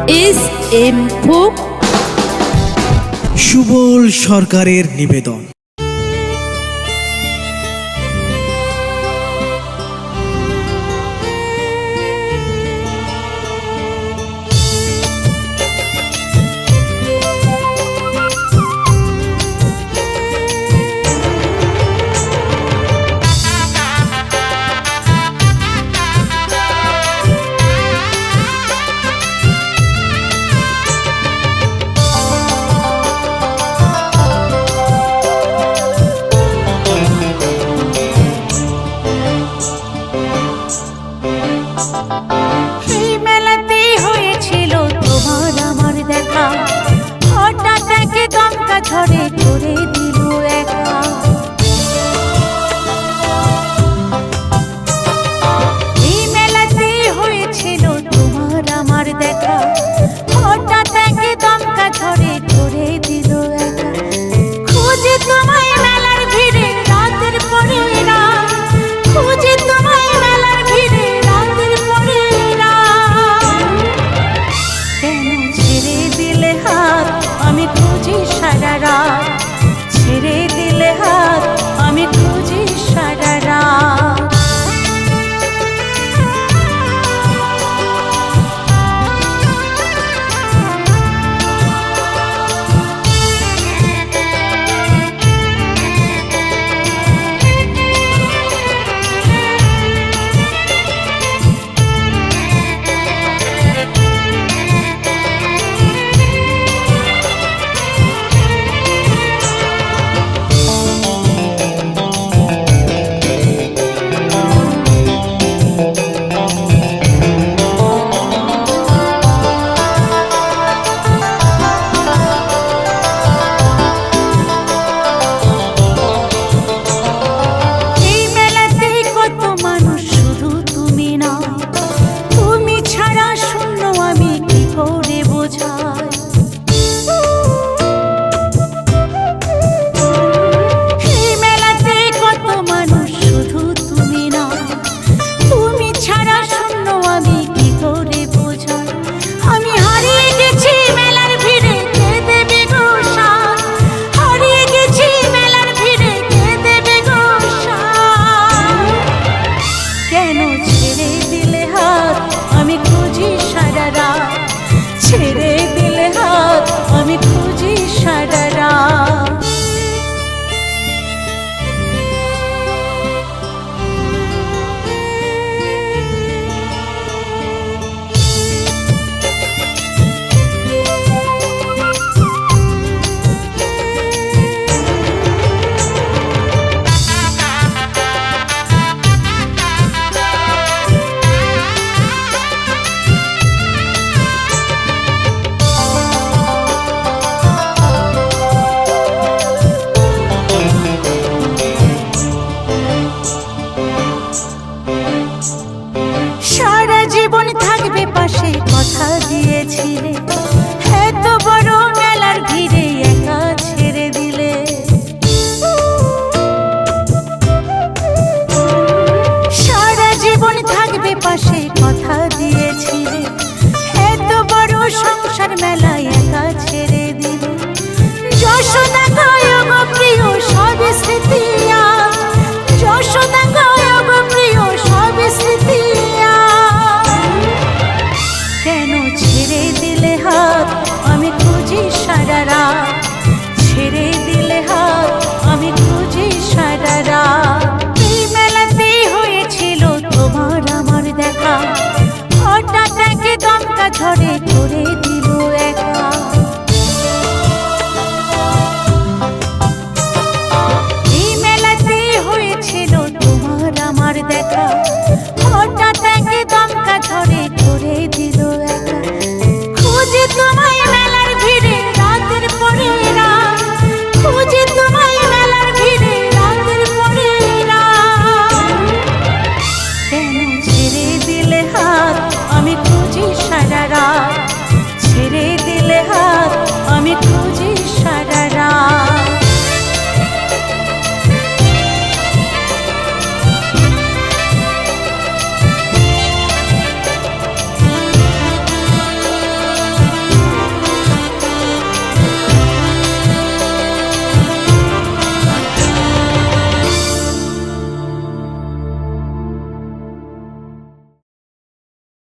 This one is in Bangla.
SM folk. সুবল সরকারের নিবেদন। ঝড়ে করে দিল একা, এই মেলাতে হয়েছিল তোমার আমার দেখা, হঠাৎ একে দমকা ঝড়ে করে দিল একা। খুঁজে তোমায় মেলার ভিড়ে রাতের পরে রাত, খুঁজে তোমায় মেলার ভিড়ে রাতের পরে রাত। কেন ছেড়ে দিলে হাত আমি খুঁজি সারা রাত, ছেড়ে দিলে হাত আমি খুঁজি সারা রাত। ছেড়ে দিলে হাত আমি খুঁজি সারা রাত। সারা জীবন থাকবে পাশে কথা দিয়েছিলে, এত বড় মেলার ভিড়ে একা ছেড়ে দিলে। সারা জীবন থাকবে পাশে কথা দিয়েছিলে, এত বড় সংসার মেলায় একা ছেড়ে দিলে। যশোদা গায় গো প্রিয় সব স্মৃতি, যশোদা গায় গো প্রিয় সব স্মৃতি। কেন ছেড়ে দিলে হাত আমি খুঁজি সারা রাত, ছেড়ে দিলে হাত আমি খুঁজি সারা রাত। এই মেলাতে হয়েছিল তোমার আমার দেখা, হঠাৎ একে দমকা ঝড়ে করে